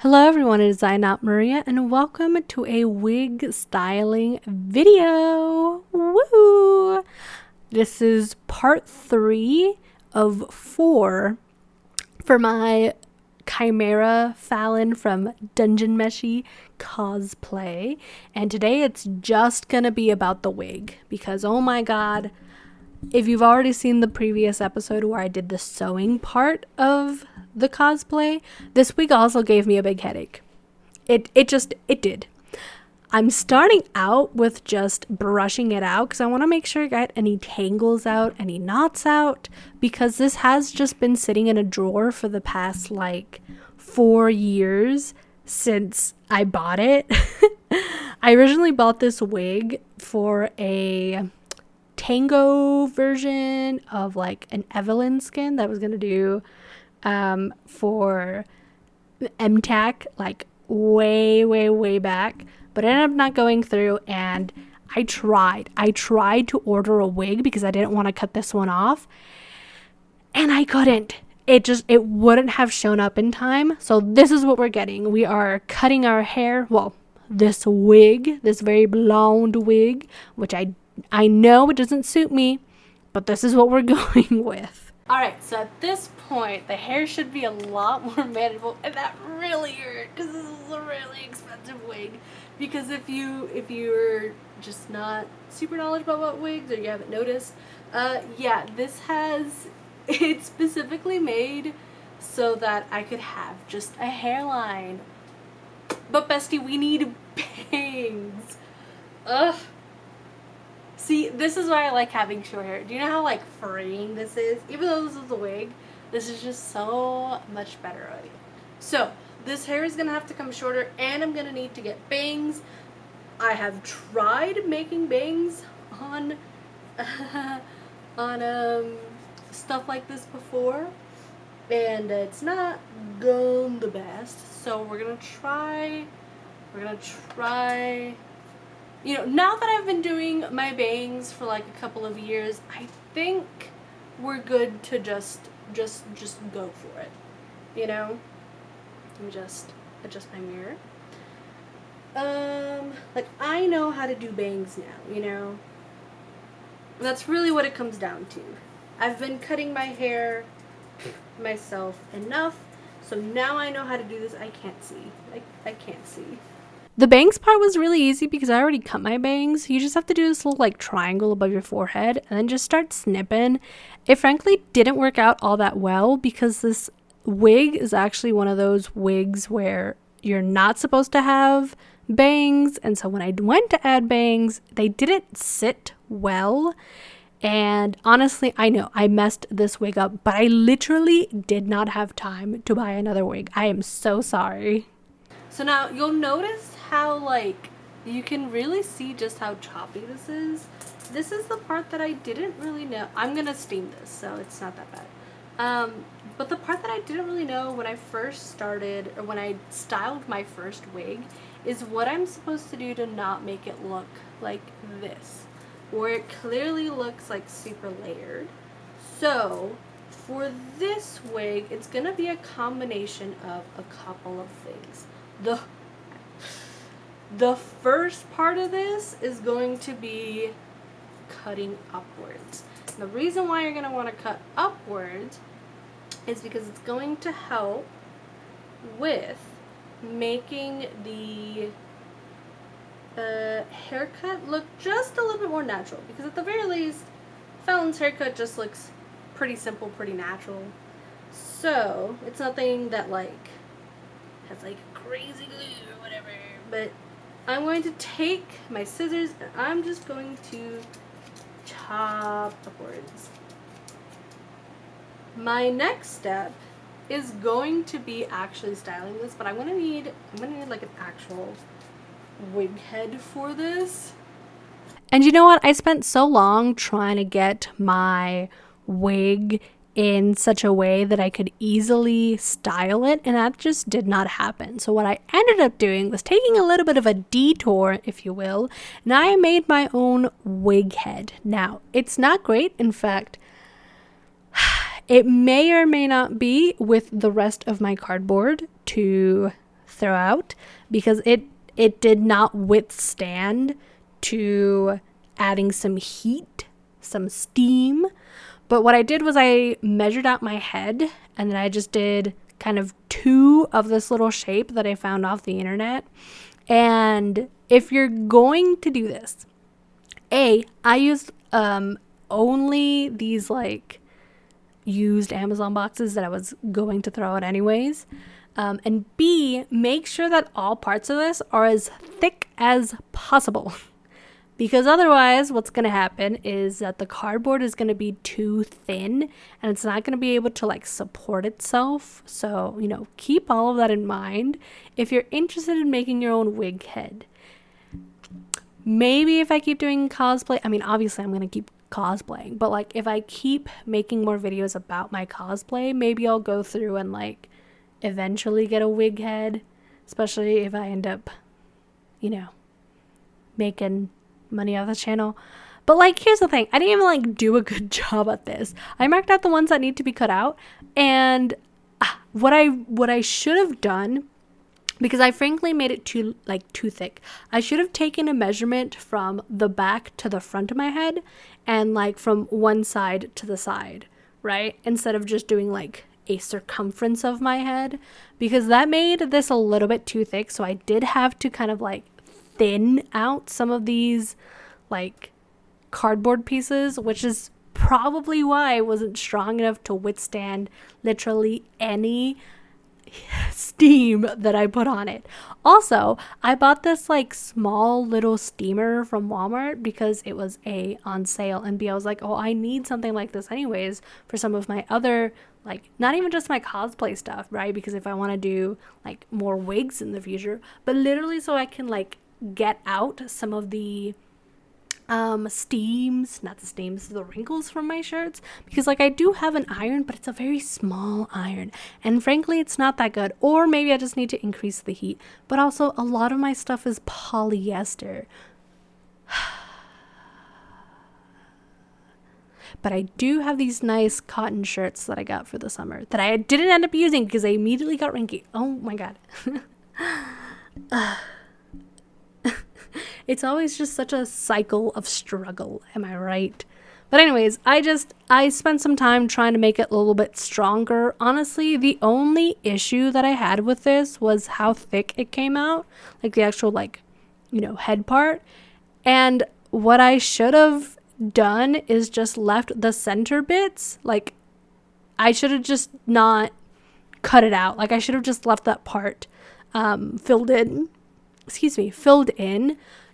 Hello everyone, it is I, not Maria, and welcome to a wig styling video. Woo! This is part 3 of 4 for my Chimera Falin from Dungeon Meshy cosplay. And today it's just gonna be about the wig because oh my god, if you've already seen the previous episode where I did the sewing part of the cosplay, this wig also gave me a big headache. It did. I'm starting out with just brushing it out because I want to make sure I get any tangles out, any knots out, because this has just been sitting in a drawer for the past 4 years since I bought it. I originally bought this wig for a tango version of an Evelyn skin that I was gonna do for MTAC way back, but it ended up not going through. And I tried to order a wig because I didn't want to cut this one off, and I couldn't. It wouldn't have shown up in time. So this is what we're getting. We are cutting our hair. Well, this wig, this very blonde wig, which I know it doesn't suit me, but this is what we're going with. Alright, so at this point, the hair should be a lot more manageable, and that really hurt because this is a really expensive wig. Because if you're just not super knowledgeable about wigs or you haven't noticed, yeah, it's specifically made so that I could have just a hairline. But bestie, we need bangs. Ugh. See, this is why I like having short hair. Do you know how freeing this is? Even though this is a wig, this is just so much better already. So, this hair is going to have to come shorter, and I'm going to need to get bangs. I have tried making bangs on stuff like this before, and it's not gone the best. So we're going to try, now that I've been doing my bangs for a couple of years, I think we're good to just go for it. Let me just adjust my mirror. I know how to do bangs now, That's really what it comes down to. I've been cutting my hair myself enough, so now I know how to do this. I can't see. I can't see. The bangs part was really easy because I already cut my bangs. You just have to do this little triangle above your forehead and then just start snipping. It frankly didn't work out all that well because this wig is actually one of those wigs where you're not supposed to have bangs. And so when I went to add bangs, they didn't sit well. And honestly, I know I messed this wig up, but I literally did not have time to buy another wig. I am so sorry. So now you'll notice how you can really see just how choppy this is. This is the part that I didn't really know. I'm gonna steam this, so it's not that bad. But the part that I didn't really know when I first started, or when I styled my first wig, is what I'm supposed to do to not make it look like this, where it clearly looks super layered. So for this wig, it's gonna be a combination of a couple of things. The first part of this is going to be cutting upwards. And the reason why you're going to want to cut upwards is because it's going to help with making the haircut look just a little bit more natural. Because at the very least, Fallon's haircut just looks pretty simple, pretty natural. So it's nothing that has crazy glue or whatever. But I'm going to take my scissors and I'm just going to chop upwards. My next step is going to be actually styling this, but I'm gonna need an actual wig head for this. And you know what? I spent so long trying to get my wig in such a way that I could easily style it, and that just did not happen. So what I ended up doing was taking a little bit of a detour, if you will, and I made my own wig head. Now, it's not great. In fact, it may or may not be with the rest of my cardboard to throw out because it did not withstand to adding some heat, some steam. But what I did was I measured out my head, and then I just did kind of 2 of this little shape that I found off the internet. And if you're going to do this, I used only these like used Amazon boxes that I was going to throw out anyways. And B, make sure that all parts of this are as thick as possible. Because otherwise, what's going to happen is that the cardboard is going to be too thin and it's not going to be able to like support itself. So, you know, keep all of that in mind if you're interested in making your own wig head. Maybe if I keep doing cosplay, I mean, obviously I'm going to keep cosplaying, but like if I keep making more videos about my cosplay, maybe I'll go through and like eventually get a wig head, especially if I end up, you know, making money off the channel. But like, here's the thing, I didn't even like do a good job at this. I marked out the ones that need to be cut out, and what I should have done, because I frankly made it too thick, I should have taken a measurement from the back to the front of my head and like from one side to the side, right, instead of just doing like a circumference of my head, because that made this a little bit too thick. So I did have to kind of like thin out some of these like cardboard pieces, which is probably why I wasn't strong enough to withstand literally any steam that I put on it. Also, I bought this like small little steamer from Walmart because it was A, on sale, and B, I was like, oh, I need something like this anyways for some of my other, like, not even just my cosplay stuff, right? Because if I want to do like more wigs in the future, but literally so I can like get out some of the the wrinkles from my shirts, because like I do have an iron, but it's a very small iron, and frankly it's not that good. Or maybe I just need to increase the heat. But also a lot of my stuff is polyester. But I do have these nice cotton shirts that I got for the summer that I didn't end up using because they immediately got wrinkly. Oh my god. It's always just such a cycle of struggle, am I right? But anyways, I spent some time trying to make it a little bit stronger. Honestly, the only issue that I had with this was how thick it came out, like the actual like, you know, head part. And what I should have done is just left the center bits, like I should have just not cut it out. Like I should have just left that part filled in,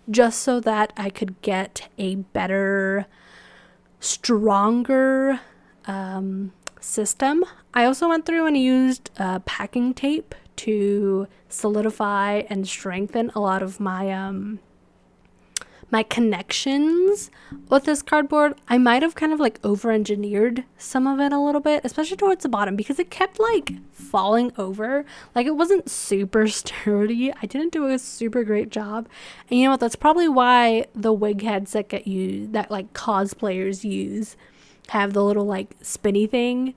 just so that I could get a better, stronger system. I also went through and used packing tape to solidify and strengthen a lot of my my connections with this cardboard. I might have kind of like over-engineered some of it a little bit, especially towards the bottom, because it kept like falling over. Like it wasn't super sturdy. I didn't do a super great job. And you know what? That's probably why the wig heads that get used, that like cosplayers use, have the little like spinny thing.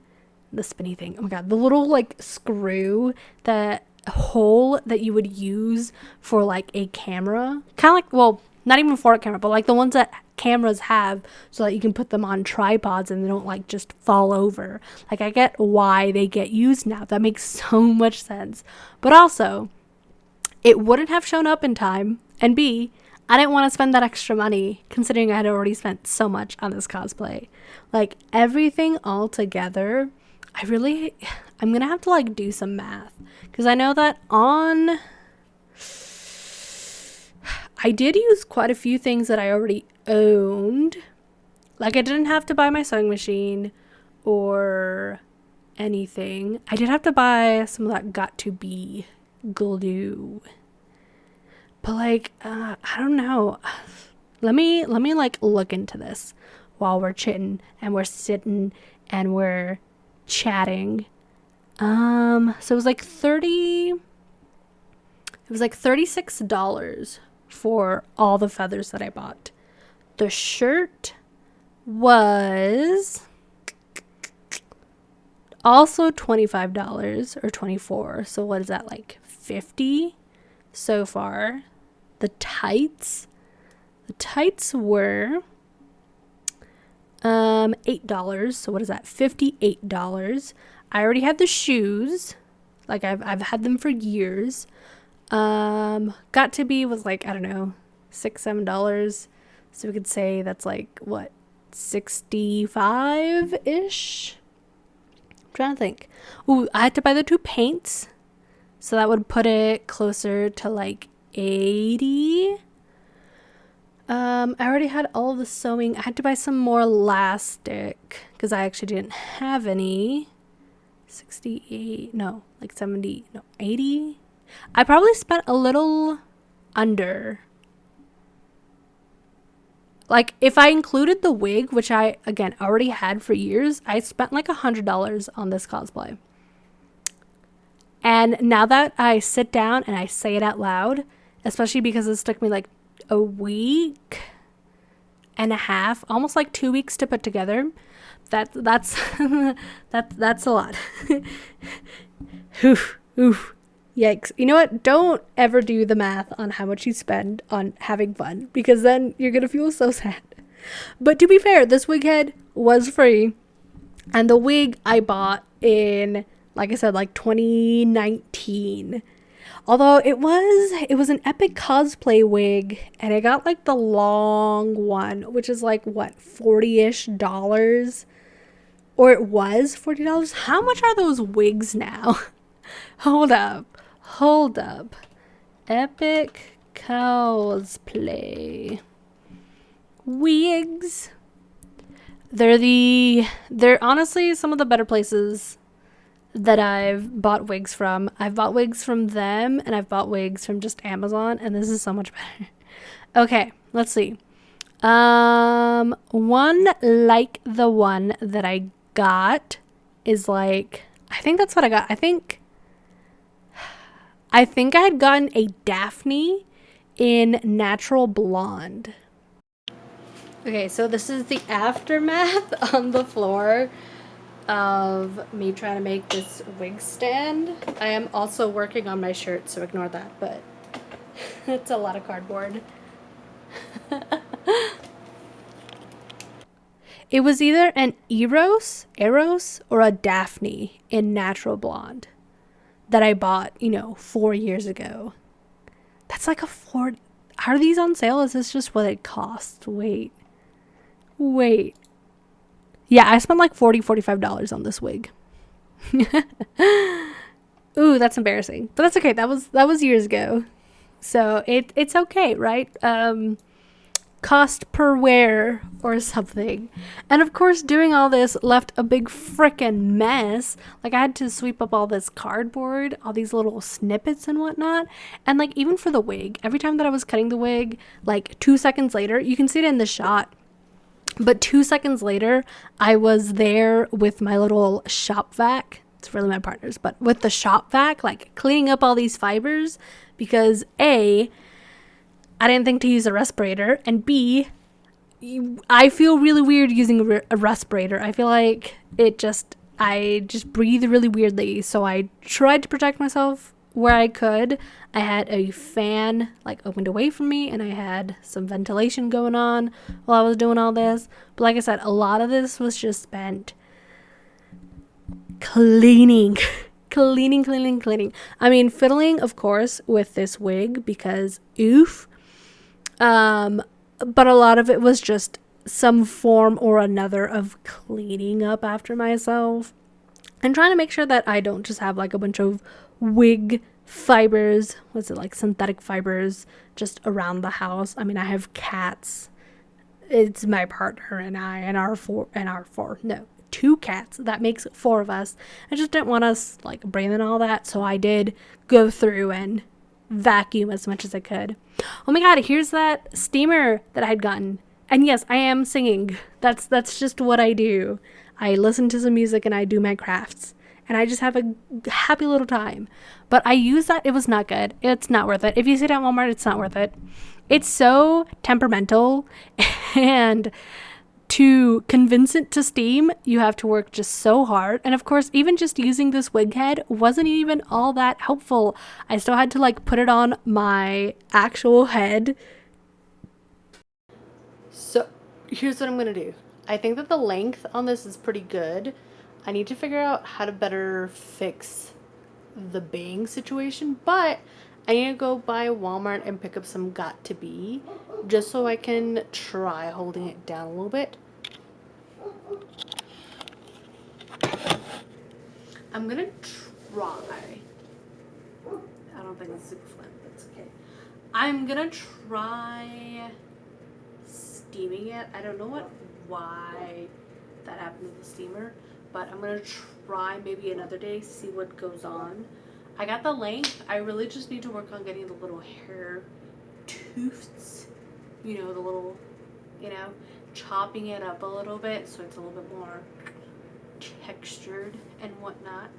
Oh my god, the little like screw, that hole that you would use for like a camera. Kind of like, well, not even for a camera, but like the ones that cameras have so that you can put them on tripods and they don't like just fall over. Like I get why they get used now. That makes so much sense. But also, it wouldn't have shown up in time. And B, I didn't want to spend that extra money considering I had already spent so much on this cosplay. Like everything all together, I'm going to have to like do some math. Because I know that I did use quite a few things that I already owned. Like I didn't have to buy my sewing machine or anything. I did have to buy some of that Got2b glue. But like, I don't know. Let me like look into this while we're chitting and we're sitting and we're chatting. So it was like $36 for all the feathers that I bought. The shirt was also $25 or $24. So what is that, like $150 so far. The tights were $8. So what is that? $58. I already had the shoes. Like I've had them for years. Got to be was like, I don't know, $6-7. So we could say that's like what, 65-ish. I'm trying to think. Ooh, I had to buy the 2 paints. So that would put it closer to like 80. I already had all of the sewing. I had to buy some more elastic because I actually didn't have any. 68, no, like 70, no, 80. I probably spent a little under. Like, if I included the wig, which I, again, already had for years, I spent like $100 on this cosplay. And now that I sit down and I say it out loud, especially because this took me like a week and a half, almost like 2 weeks to put together, that's that's a lot. Oof, oof. Yikes. You know what? Don't ever do the math on how much you spend on having fun, because then you're going to feel so sad. But to be fair, this wig head was free. And the wig I bought in, like I said, like 2019. Although it was an epic cosplay wig, and I got like the long one, which is like what, $40-ish? Or it was $40. How much are those wigs now? Hold up. Epic cosplay wigs. They're honestly some of the better places that I've bought wigs from. I've bought wigs from them, and I've bought wigs from just Amazon, and this is so much better. Okay, let's see. One like the one that I got is like, I think that's what I got. I think I had gotten a Daphne in Natural Blonde. Okay, so this is the aftermath on the floor of me trying to make this wig stand. I am also working on my shirt, so ignore that, but it's a lot of cardboard. It was either an Eros, or a Daphne in Natural Blonde that I bought, 4 years ago. That's like are these on sale? Is this just what it costs? Wait. Yeah, I spent like $45 on this wig. Ooh, that's embarrassing. But that's okay. That was years ago. So it's okay, right? Cost per wear or something. And of course, doing all this left a big frickin' mess. Like, I had to sweep up all this cardboard, all these little snippets and whatnot. And like, even for the wig, every time that I was cutting the wig, like 2 seconds later, you can see it in the shot, but 2 seconds later, I was there with my little shop vac. It's really my partner's, but with the shop vac, like cleaning up all these fibers, because A, I didn't think to use a respirator, and B, I feel really weird using a respirator. I feel like I just breathe really weirdly, so I tried to protect myself where I could. I had a fan like opened away from me, and I had some ventilation going on while I was doing all this. But like I said, a lot of this was just spent cleaning. I mean, fiddling, of course, with this wig, because oof. But a lot of it was just some form or another of cleaning up after myself and trying to make sure that I don't just have like a bunch of wig fibers, like synthetic fibers, just around the house. I mean, I have cats. It's my partner and I and our 2 cats. That makes 4 of us. I just didn't want us like breathing all that, so I did go through and vacuum as much as I could. Oh my god, here's that steamer that I had gotten. And yes, I am singing. That's just what I do. I listen to some music and I do my crafts. And I just have a happy little time. But I use that. It was not good. It's not worth it. If you see it at Walmart, it's not worth it. It's so temperamental and to convince it to steam, you have to work just so hard. And of course, even just using this wig head wasn't even all that helpful. I still had to like put it on my actual head. So here's what I'm gonna do. I think that the length on this is pretty good. I need to figure out how to better fix the bang situation, but I need to go by Walmart and pick up some Got To Be just so I can try holding it down a little bit. I'm gonna try. I don't think it's super fun, but it's okay. I'm gonna try steaming it. I don't know why that happened with the steamer, but I'm gonna try maybe another day, see what goes on. I got the length. I really just need to work on getting the little hair tufts, you know, the little, you know, chopping it up a little bit so it's a little bit more textured and whatnot.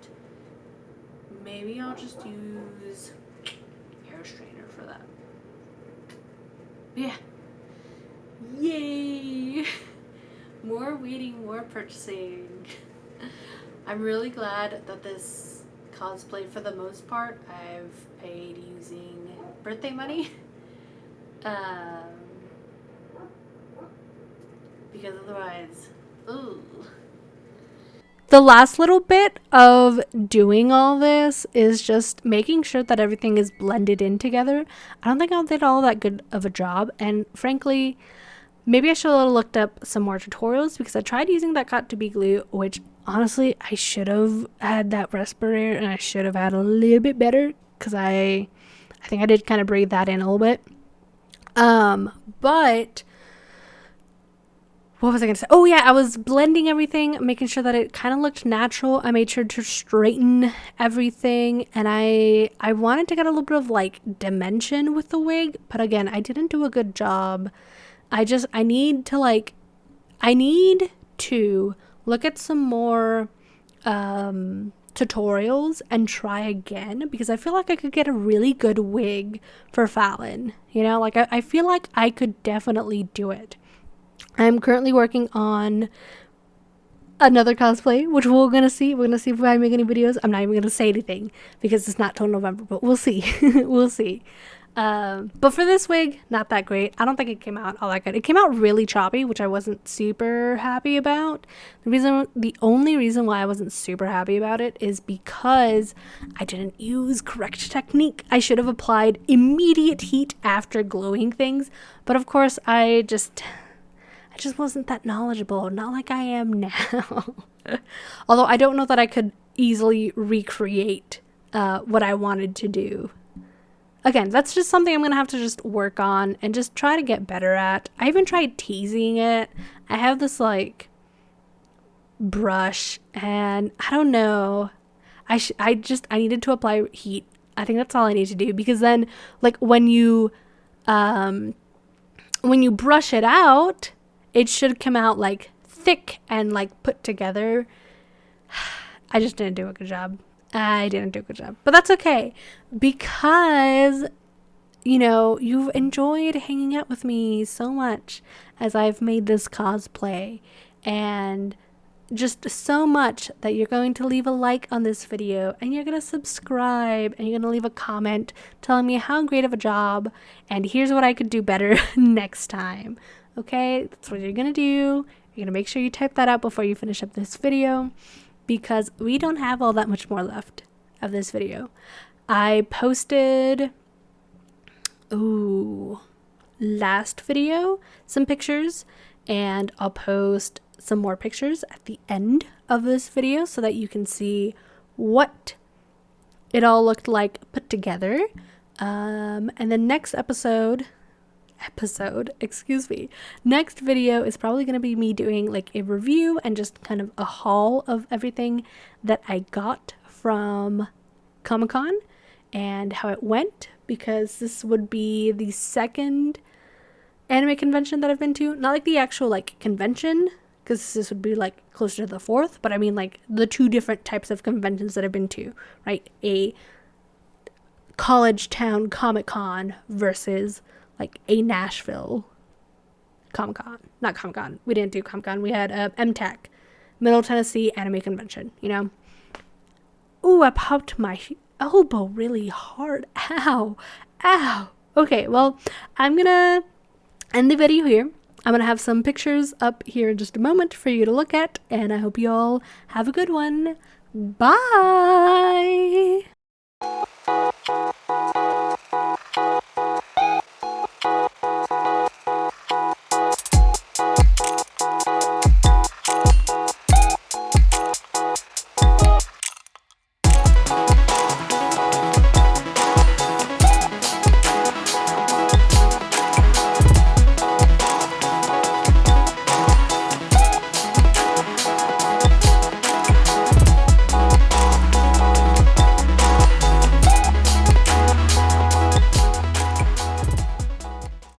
Maybe I'll just use hair straightener for that. Yeah. Yay! More waiting, more purchasing. I'm really glad that this cosplay, for the most part, I've paid using birthday money. Because otherwise, ooh. The last little bit of doing all this is just making sure that everything is blended in together. I don't think I did all that good of a job, and frankly, maybe I should have looked up some more tutorials, because I tried using that Got To Be glue, which honestly I should have had that respirator and I should have had a little bit better, because I think I did kind of breathe that in a little bit. But what was I going to say? Oh yeah, I was blending everything, making sure that it kind of looked natural. I made sure to straighten everything, and I wanted to get a little bit of like dimension with the wig, but again, I didn't do a good job. I need to look at some more tutorials and try again, because I feel like I could get a really good wig for Falin. You know, like I feel like I could definitely do it. I'm currently working on another cosplay, which we're gonna see. We're gonna see if I make any videos. I'm not even gonna say anything because it's not till November, but we'll see. We'll see. But for this wig, not that great. I don't think it came out all that good. It came out really choppy, which I wasn't super happy about. The only reason why I wasn't super happy about it is because I didn't use correct technique. I should have applied immediate heat after gluing things, but of course I just wasn't that knowledgeable, not like I am now. Although I don't know that I could easily recreate what I wanted to do. Again, that's just something I'm going to have to just work on and just try to get better at. I even tried teasing it. I have this like brush, and I don't know. I needed to apply heat. I think that's all I need to do, because then like when you brush it out, it should come out like thick and like put together. I just didn't do a good job. But that's okay, because, you know, you've enjoyed hanging out with me so much as I've made this cosplay, and just so much that you're going to leave a like on this video, and you're going to subscribe, and you're going to leave a comment telling me how great of a job, and here's what I could do better next time. Okay, that's what you're going to do. You're going to make sure you type that out before you finish up this video, because we don't have all that much more left of this video. I posted, last video, some pictures, and I'll post some more pictures at the end of this video so that you can see what it all looked like put together. And the next next video is probably going to be me doing like a review and just kind of a haul of everything that I got from Comic-Con and how it went, because this would be the second anime convention that I've been to. Not like the actual like convention, because this would be like closer to the fourth, but I mean like the two different types of conventions that I've been to, right? A college town Comic-Con versus like a Nashville Comic-Con. Not Comic-Con. We didn't do Comic-Con. We had MTech, Middle Tennessee Anime Convention, you know. Ooh, I popped my elbow really hard. Ow. Ow. Okay, well, I'm gonna end the video here. I'm gonna have some pictures up here in just a moment for you to look at, and I hope you all have a good one. Bye!